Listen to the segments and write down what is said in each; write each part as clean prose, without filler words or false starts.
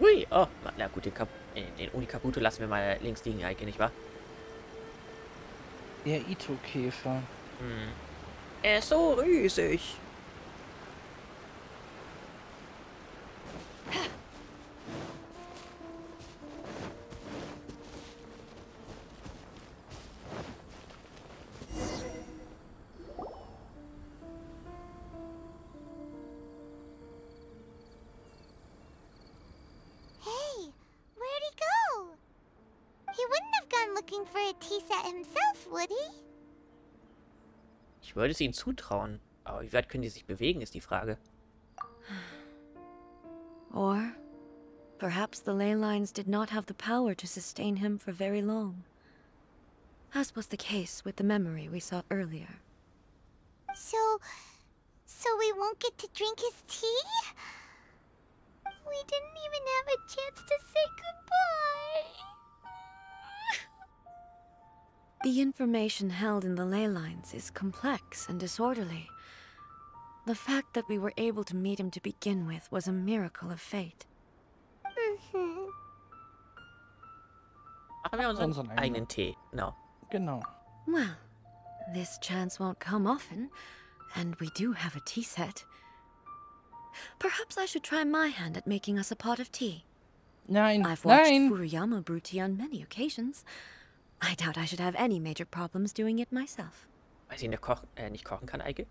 Hui, oh, na gut, den Unikabuto lassen wir mal links liegen, Eike, nicht wahr? Der Ito-Käfer. Hm. Er ist so riesig. Hey, where'd he go? He wouldn't have gone looking for a tea set himself, would he? Ich würde es ihnen zutrauen. Aber wie weit können die sich bewegen, ist die Frage. Or perhaps the ley lines did not have the power to sustain him for very long, as was the case with the memory we saw earlier. So we won't get to drink his tea? We didn't even have a chance to say goodbye. The information held in the ley lines is complex and disorderly. The fact that we were able to meet him to begin with was a miracle of fate. Machen wir unseren eigenen Tee. Genau. Genau. Well, this chance won't come often, and we do have a tea set. Perhaps I should try my hand at making us a pot of tea. Nein, I've watched nein! Furuyama brew tea on many occasions. I doubt I should have any major problems doing it myself. Weil sie nicht kochen kann, Eike?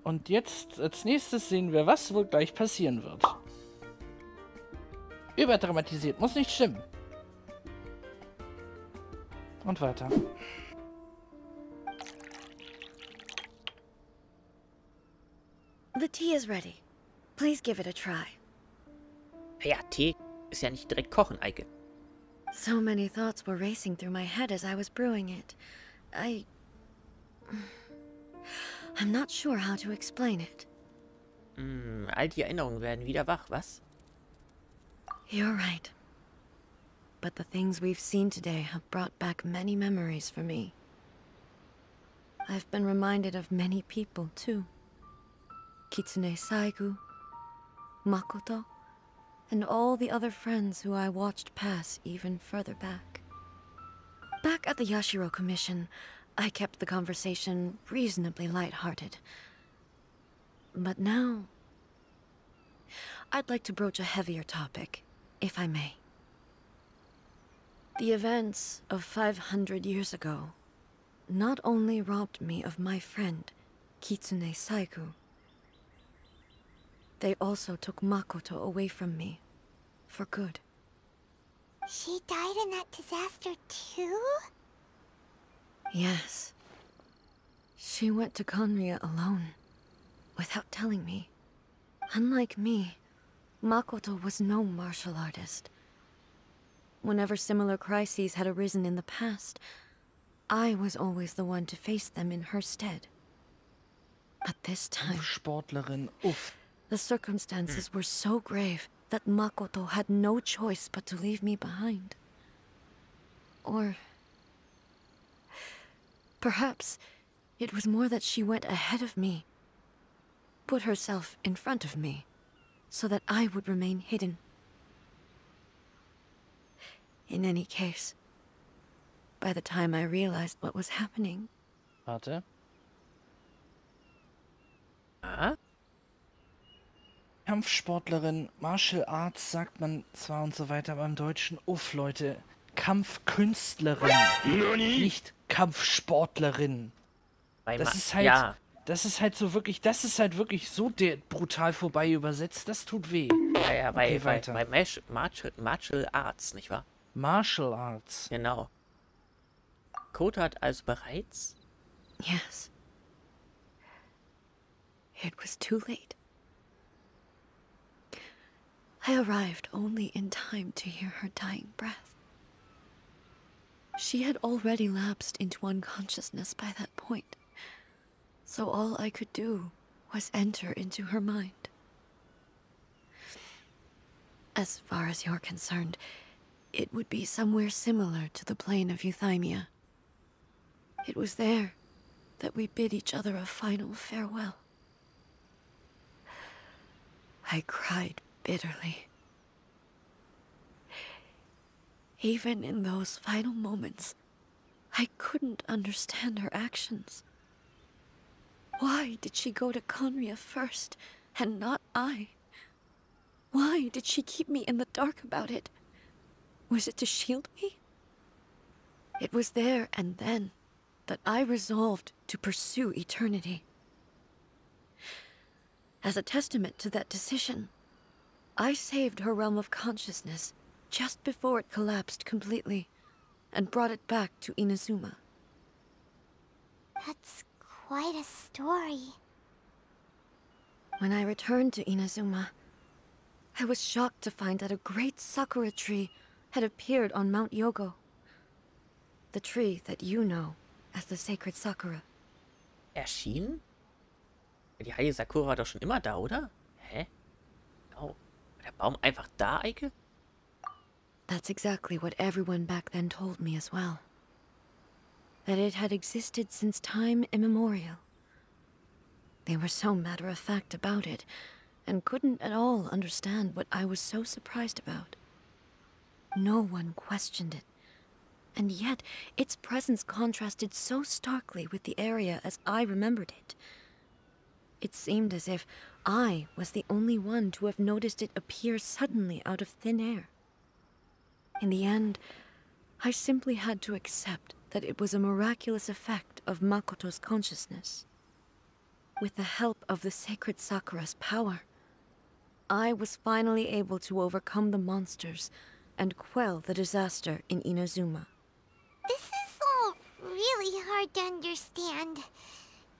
Und jetzt als nächstes sehen wir, was wohl gleich passieren wird. Überdramatisiert, muss nicht stimmen. Und weiter. The tea is ready. Please give it a try. Ja, Tee ist ja nicht direkt kochen, Eike. So many thoughts were racing through my head as I was brewing it. I'm not sure how to explain it. All die Erinnerungen werden wieder wach, was? You're right. But the things we've seen today have brought back many memories for me. I've been reminded of many people, too. Kitsune Saigu, Makoto, and all the other friends who I watched pass even further back. Back at the Yashiro Commission, I kept the conversation reasonably light-hearted. But now, I'd like to broach a heavier topic, if I may. The events of 500 years ago not only robbed me of my friend, Kitsune Saigu, they also took Makoto away from me, for good. She died in that disaster too? Yes. She went to Konria alone, without telling me. Unlike me, Makoto was no martial artist. Whenever similar crises had arisen in the past, I was always the one to face them in her stead. But this time, Sportlerin, uff. the circumstances were so grave that Makoto had no choice but to leave me behind. Or perhaps it was more that she went ahead of me, put herself in front of me, so that I would remain hidden. In any case, by the time I realized what was happening... Warte. Ah? Kampfsportlerin, Martial Arts sagt man zwar und so weiter, aber im Deutschen, uff, Leute, Kampfkünstlerin, nicht Kampfsportlerin. Das ist halt, ja. das ist halt wirklich so brutal vorbei übersetzt, das tut weh. Ja, Okay, bei Martial Arts, nicht wahr? Martial Arts. Genau. Kota hat also bereits... Yes. It was too late. I arrived only in time to hear her dying breath. She had already lapsed into unconsciousness by that point, so all I could do was enter into her mind. As far as you're concerned, it would be somewhere similar to the plane of Euthymia. It was there that we bid each other a final farewell. I cried bitterly. Even in those final moments, I couldn't understand her actions. Why did she go to Conria first, and not I? Why did she keep me in the dark about it? Was it to shield me? It was there and then that I resolved to pursue eternity. As a testament to that decision, I saved her realm of consciousness just before it collapsed completely, and brought it back to Inazuma. That's quite a story. When I returned to Inazuma, I was shocked to find that a great sakura tree had appeared on Mount Yogo. The tree that you know as the sacred sakura. Erschienen? Die heilige Sakura war doch schon immer da, oder? Hä? Oh, war der Baum einfach da, Eike? That's exactly what everyone back then told me as well. That it had existed since time immemorial. They were so matter-of-fact about it, and couldn't at all understand what I was so surprised about. No one questioned it, and yet its presence contrasted so starkly with the area as I remembered it. It seemed as if I was the only one to have noticed it appear suddenly out of thin air. In the end, I simply had to accept that it was a miraculous effect of Makoto's consciousness. With the help of the sacred Sakura's power, I was finally able to overcome the monsters and quell the disaster in Inazuma. This is all really hard to understand.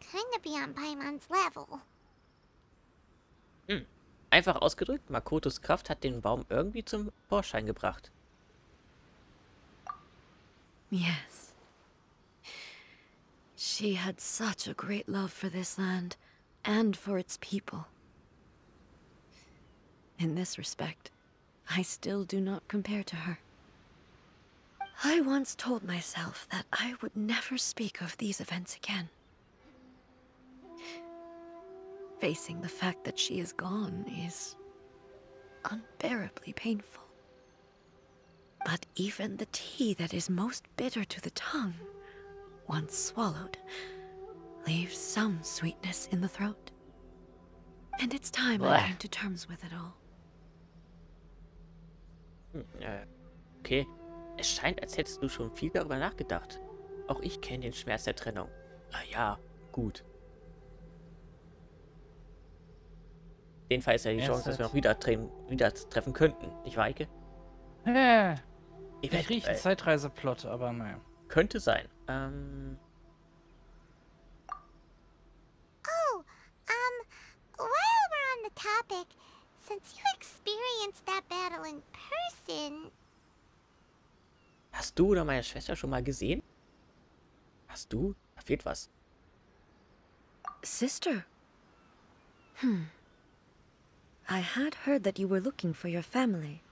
Kinda beyond Paimon's level. Einfach ausgedrückt, Makotos Kraft hat den Baum irgendwie zum Vorschein gebracht. Yes. She had such a great love for this land, and for its people. In this respect, I still do not compare to her. I once told myself that I would never speak of these events again. Facing the fact that she is gone is unbearably painful. But even the tea that is most bitter to the tongue, once swallowed, leaves some sweetness in the throat. And it's time I came to terms with it all. Okay. Es scheint, als hättest du schon viel darüber nachgedacht. Auch ich kenne den Schmerz der Trennung. Ah ja, gut. Den Fall ist ja die Chance, dass wir noch wieder treffen könnten. Nicht wahr, Eike? Ich rieche einen Zeitreiseplot, aber naja. Könnte sein. Oh, while we're on the topic, since you experienced that battle in person... Hast du oder meine Schwester schon mal gesehen? Hast du? Da fehlt was. Sister? I had heard that you were looking for your family.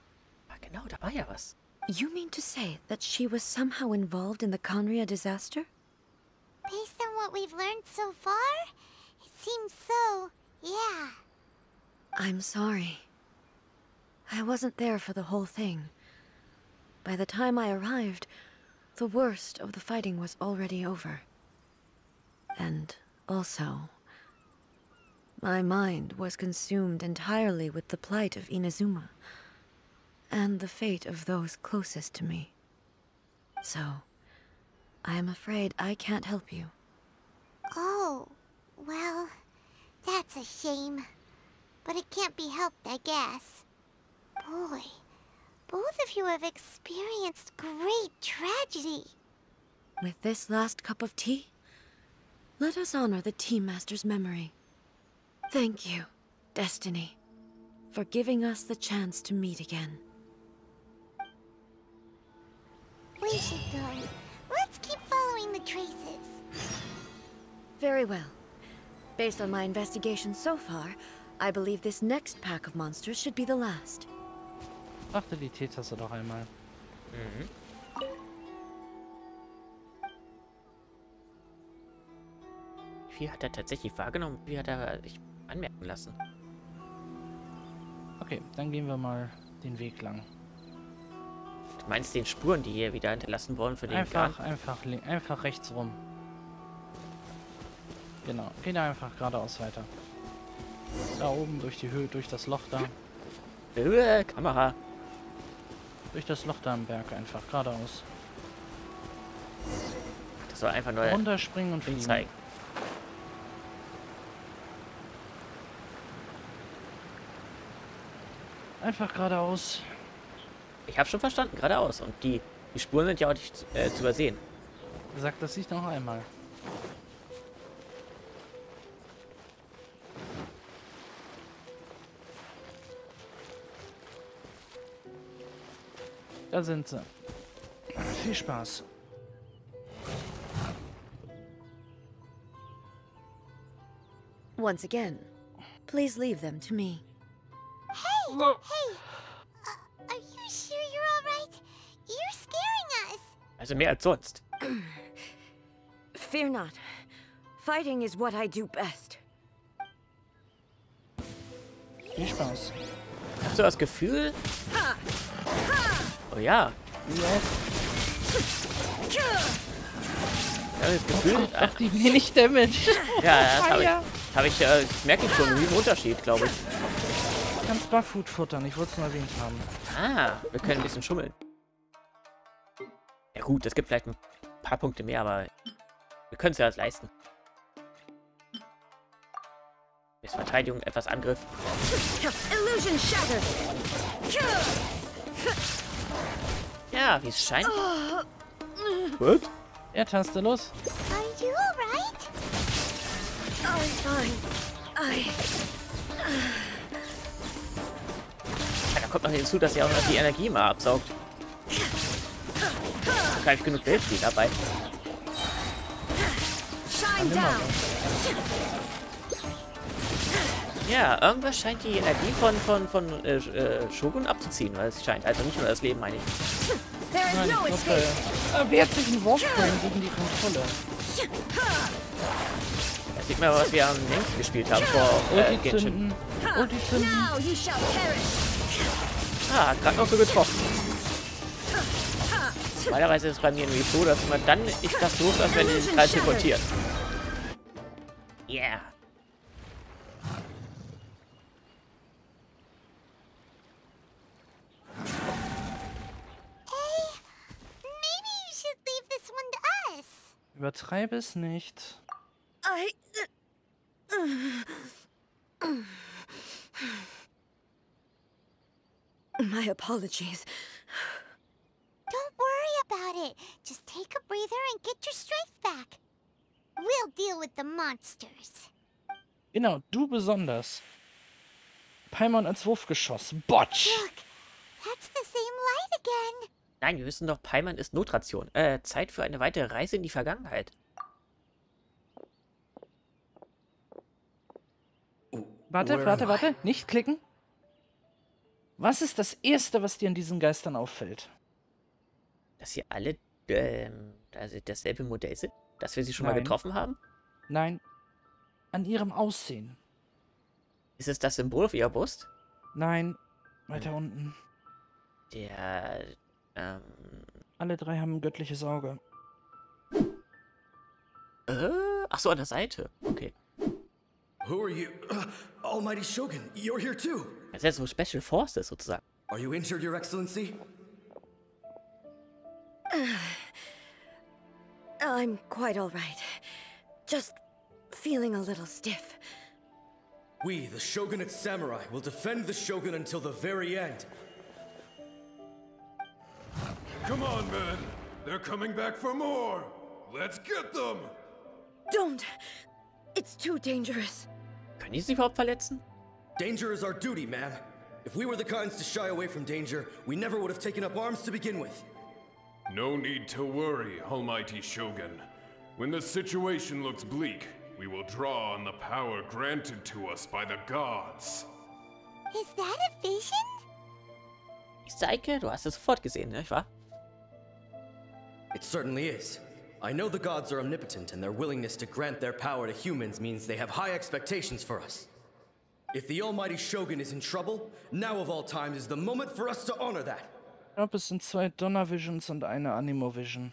Ah, genau, da war ja was. You mean to say that she was somehow involved in the Conria disaster? Based on what we've learned so far, it seems so, yeah. I'm sorry. I wasn't there for the whole thing. By the time I arrived, the worst of the fighting was already over. And also, my mind was consumed entirely with the plight of Inazuma, and the fate of those closest to me. So, I am afraid I can't help you. Oh, well, that's a shame. But it can't be helped, I guess. Boy, both of you have experienced great tragedy. With this last cup of tea, let us honor the Teemeister's memory. Thank you, Destiny, for giving us the chance to meet again. We should go. Let's keep following the traces. Very well. Based on my investigation so far, I believe this next pack of monsters should be the last. Achte die Teetasse doch einmal. Wie viel hat er tatsächlich wahrgenommen? Wie hat er sich anmerken lassen? Okay, dann gehen wir mal den Weg lang. Meinst du den Spuren, die hier wieder hinterlassen wurden für den Garme? Einfach rechts rum. Genau, geh da einfach geradeaus weiter. Da oben durch die Höhe, durch das Loch da. Höhe, Kamera. Durch das Loch da im Berg einfach geradeaus. Das soll einfach nur runterspringen und fliegen. zeigen. Einfach geradeaus. Ich habe schon verstanden, geradeaus. Und die Spuren sind ja auch nicht zu übersehen. Sag das nicht noch einmal. Da sind sie. Viel Spaß. Once again, please leave them to me. Hey! Hey! Are you sure you're alright? You're scaring us! Also mehr als sonst. Fear not. Fighting is what I do best. Viel Spaß. Hast du das Gefühl? Oh ja. Ich habe das Gefühl. Ach, die wenig Damage. Ja, das merke ich schon. Wie ein Unterschied, glaube ich. Du kannst Barfoot futtern, ich wollte es nur erwähnt haben. Ah, wir können ein bisschen schummeln. Ja gut, es gibt vielleicht ein paar Punkte mehr, aber wir können es ja leisten. Bis Verteidigung, etwas Angriff. Illusion shattered. Ja, wie es scheint. Gut. Ja, Taste los. Are you alright? I'm fine. Da kommt noch hinzu, dass er auch noch die Energie mal absaugt. Da kann ich genug Hilfe dabei. Shine down. Ja, irgendwas scheint die Energie von Shogun abzuziehen, weil es scheint. Also nicht nur das Leben, meine ich. There is Nein, no ich escape. glaube, wehrt sich ein Warframe gegen die Kontrolle. Das sieht man, was wir am längsten gespielt haben vor Ulti Genshin. zünden. Ulti zünden. Now you shall perish. Ah, gerade noch so getroffen. Normalerweise ist es bei mir irgendwie so, dass man dann nicht das los, als wenn die sich gerade teleportiert. Yeah. Maybe you should leave this one to us. Übertreibe es nicht. My apologies. Don't worry about it. Just take a breather and get your strength back. We'll deal with the monsters. Genau, du besonders. Paimon als Wurfgeschoss. Botsch! Look, that's the same light again. Nein, wir wissen doch, Paimon ist Notration. Zeit für eine weitere Reise in die Vergangenheit. Warte. Nicht klicken. Was ist das Erste, was dir an diesen Geistern auffällt? Dass sie alle also dasselbe Modell sind? Dass wir sie schon mal Nein. getroffen haben? Nein. An ihrem Aussehen. Ist es das Symbol auf ihrer Brust? Nein. Weiter unten. Der, Alle drei haben ein göttliches Auge. ach so, an der Seite. Okay. Who are you? Almighty Shogun, you're here too. Das sind so Special Forces sozusagen. Are you injured, Your Excellency? I'm quite all right. Just feeling a little stiff. We, the Shogunate Samurai, will defend the Shogun until the very end. Come on, men. They're coming back for more. Let's get them. Don't. It's too dangerous. Können die sich überhaupt verletzen? Danger is our duty, ma'am. If we were the kinds to shy away from danger, we never would have taken up arms to begin with. No need to worry, Almighty Shogun. When the situation looks bleak, we will draw on the power granted to us by the gods. Is that a vision? Ich zeige, du hast es sofort gesehen, nicht wahr? It certainly is. I know the gods are omnipotent, and their willingness to grant their power to humans means they have high expectations for us. If the Almighty Shogun is in trouble, now of all times is the moment for us to honor that. glaube, es sind 2 Donnervisions und eine Animovision.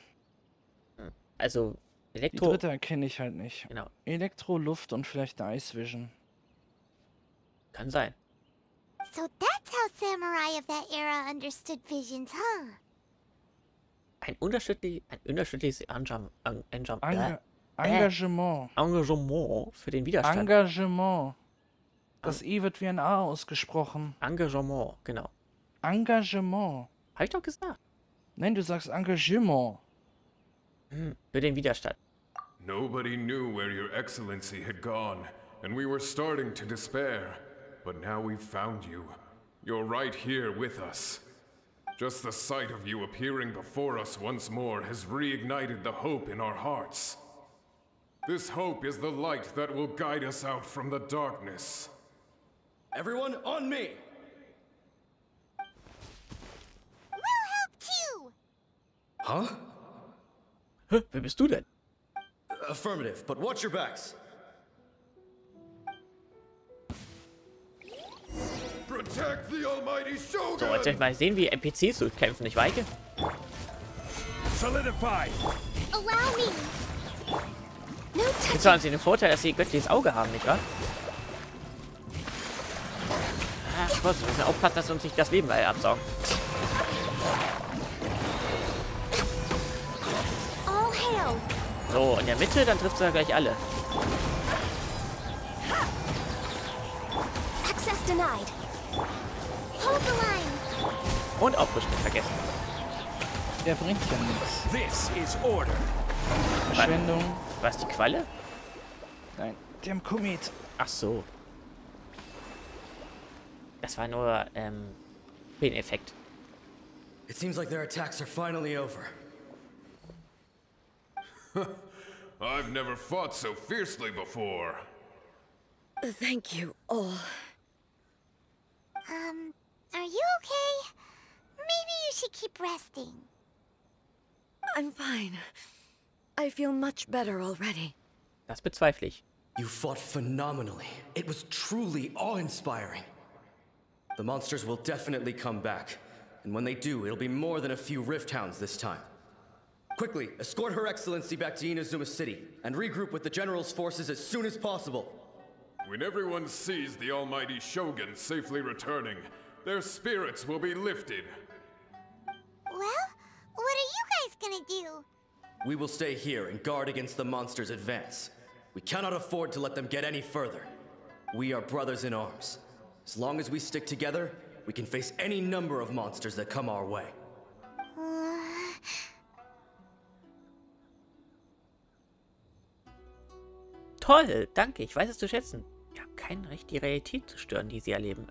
Also, Die Elektro... dritte erkenne ich halt nicht. Genau, Elektro, Luft und vielleicht eine Ice Vision. kann sein. So that's how samurai of that era understood visions, huh? Ein unterschiedliches Engagement. Engagement für den Widerstand. Engagement. Das E wird wie ein A ausgesprochen. Engagement, genau. Engagement. Habe ich doch gesagt. Nein, du sagst Engagement. Für den Widerstand. Nobody knew where your excellency had gone, and we were starting to despair. But now we've found you. You're right here with us. Just the sight of you appearing before us once more has reignited the hope in our hearts. This hope is the light that will guide us out from the darkness. Everyone, on me! We'll help too! Huh? Hä, wer bist du denn? Affirmative, but watch your backs. Protect the almighty Shogun! So, jetzt will ich mal sehen, wie NPCs so kämpfen, nicht Weike? Solidify! Allow me! No Jetzt touching! haben sie den Vorteil, dass sie göttliches Auge haben, nicht wahr? Ach Gott, wir müssen aufpassen, dass sie uns nicht das Leben absaugen. All hail! So, in der Mitte, dann trifft es ja gleich alle. Access denied. Hold the line. Und Aufrüstung vergessen. Der bringt ja nichts. This is order! Verschwendung. Was, die Qualle? Nein, der Komet. Ach so. Das war nur, Effekt. It seems like their attacks are finally over. I've never fought so fiercely before. Thank you all. Are you okay? Maybe you should keep resting. I'm fine. I feel much better already. Das bezweifle ich. You fought phenomenally. It was truly awe-inspiring. The monsters will definitely come back. And when they do, it'll be more than a few Rift Hounds this time. Quickly, escort Her Excellency back to Inazuma City, and regroup with the General's forces as soon as possible. When everyone sees the almighty Shogun safely returning, their spirits will be lifted. Well, what are you guys gonna do? We will stay here and guard against the monsters' advance. We cannot afford to let them get any further. We are brothers in arms. As long as we stick together, we can face any number of monsters that come our way. Toll, danke, ich weiß es zu schätzen. Ich habe kein Recht, die Realität zu stören, die sie erleben.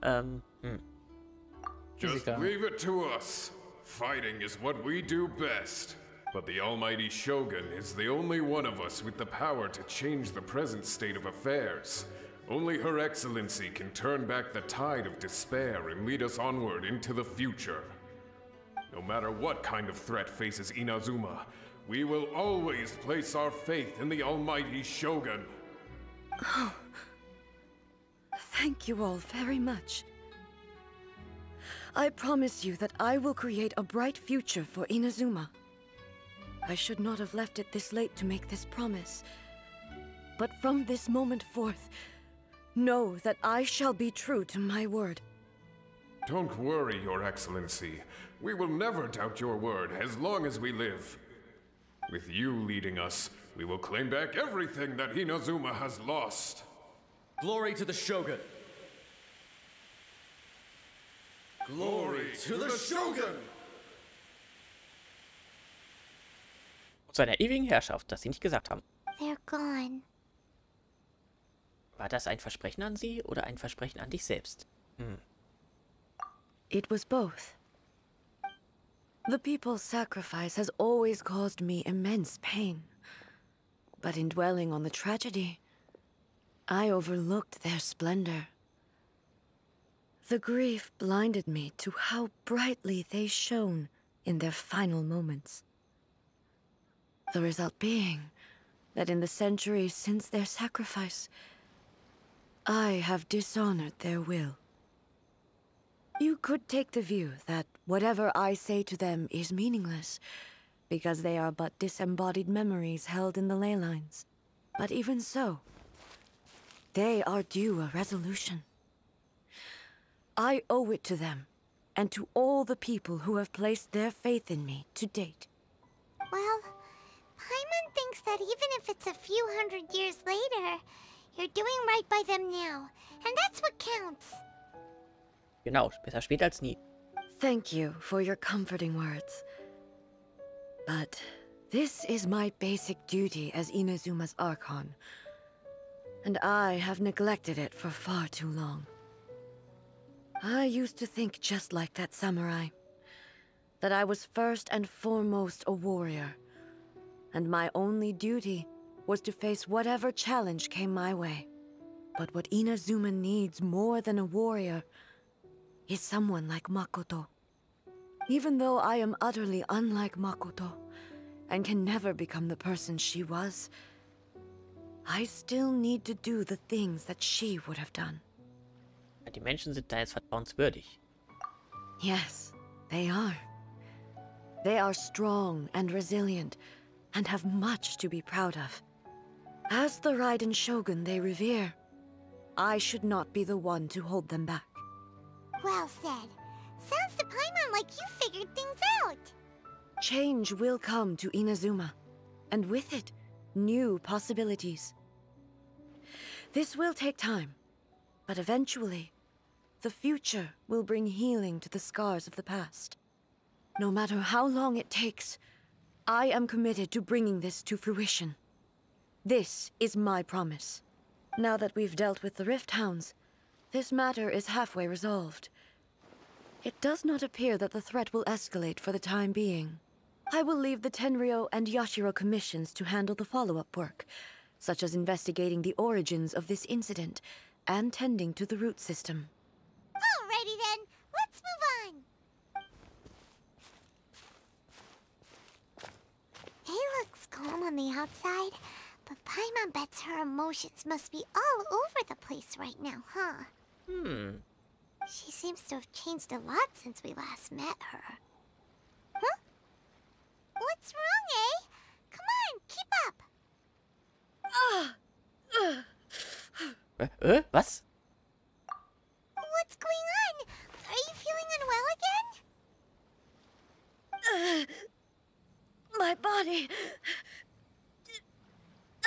Just leave it to us. Fighting is what we do best. But the almighty Shogun is the only one of us with the power to change the present state of affairs. Only Her Excellency can turn back the tide of despair and lead us onward into the future. No matter what kind of threat faces Inazuma, we will always place our faith in the almighty Shogun. Oh. Thank you all very much. I promise you that I will create a bright future for Inazuma. I should not have left it this late to make this promise. But from this moment forth, know that I shall be true to my word. Don't worry, Your Excellency. We will never doubt your word as long as we live. With you leading us, we will claim back everything that Inazuma has lost. Glory to the Shogun! Glory to the Shogun! Zu einer ewigen Herrschaft, das sie nicht gesagt haben. They're gone. War das ein Versprechen an sie oder ein Versprechen an dich selbst? It was both. The people's sacrifice has always caused me immense pain. But in dwelling on the tragedy, I overlooked their splendor. The grief blinded me to how brightly they shone in their final moments. The result being that in the centuries since their sacrifice, I have dishonored their will. You could take the view that Whatever I say to them is meaningless, because they are but disembodied memories held in the ley lines. But even so, they are due a resolution. I owe it to them, and to all the people who have placed their faith in me to date. Well, Paimon thinks that even if it's a few hundred years later, you're doing right by them now, and that's what counts. Genau, besser spät als nie. Thank you for your comforting words. But this is my basic duty as Inazuma's Archon, and I have neglected it for far too long. I used to think just like that samurai, that I was first and foremost a warrior, and my only duty was to face whatever challenge came my way. But what Inazuma needs more than a warrior is someone like Makoto. Even though I am utterly unlike Makoto, and can never become the person she was, I still need to do the things that she would have done. Die Menschen sind da jetzt vertrauenswürdig. Yes, they are. They are strong and resilient, and have much to be proud of. As the Raiden Shogun they revere, I should not be the one to hold them back. Well said. Sounds to Paimon like you figured things out. Change will come to Inazuma, and with it, new possibilities. This will take time, but eventually, the future will bring healing to the scars of the past. No matter how long it takes, I am committed to bringing this to fruition. This is my promise. Now that we've dealt with the Rift Hounds, this matter is halfway resolved. It does not appear that the threat will escalate for the time being. I will leave the Tenryo and Yashiro commissions to handle the follow-up work, such as investigating the origins of this incident and tending to the root system. Alrighty then, let's move on. He looks calm on the outside, but Paimon bets her emotions must be all over the place right now, huh? She seems to have changed a lot since we last met her. Huh? What's wrong, eh? Come on, keep up! Was? What's going on? Are you feeling unwell again? My body...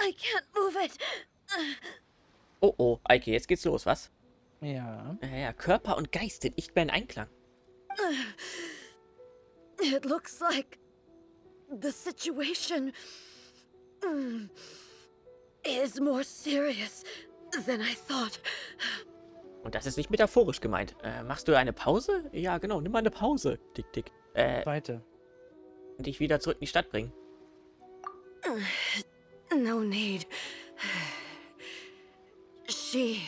I can't move it. Oh oh, Eike, jetzt geht's los, was? Ja. Ja, Körper und Geist sind nicht mehr in Einklang. It looks like the situation is more serious than I thought. Und das ist nicht metaphorisch gemeint. Machst du eine Pause? Ja, genau, nimm mal eine Pause. Tick, tick. Weiter. Und dich wieder zurück in die Stadt bringen. No need. She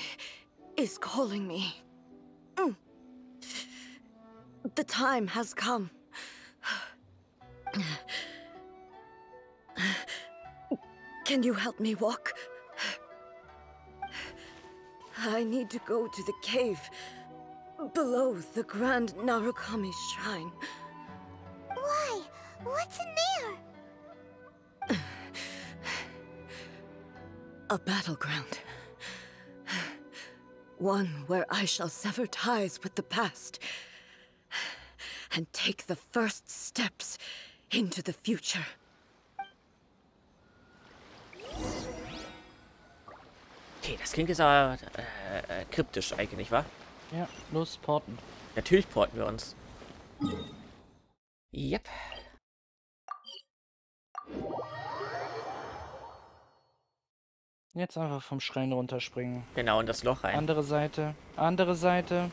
is calling me. The time has come. Can you help me walk? I need to go to the cave below the Grand Narukami Shrine. Why? What's in there? A battleground. One where I shall sever ties with the past and take the first steps into the future. Okay, das klingt jetzt aber kryptisch eigentlich, nicht wahr? Ja, los, porten. Natürlich porten wir uns. Yep. Jetzt einfach vom Schrein runterspringen. Genau, in das Loch rein. Andere Seite. Andere Seite.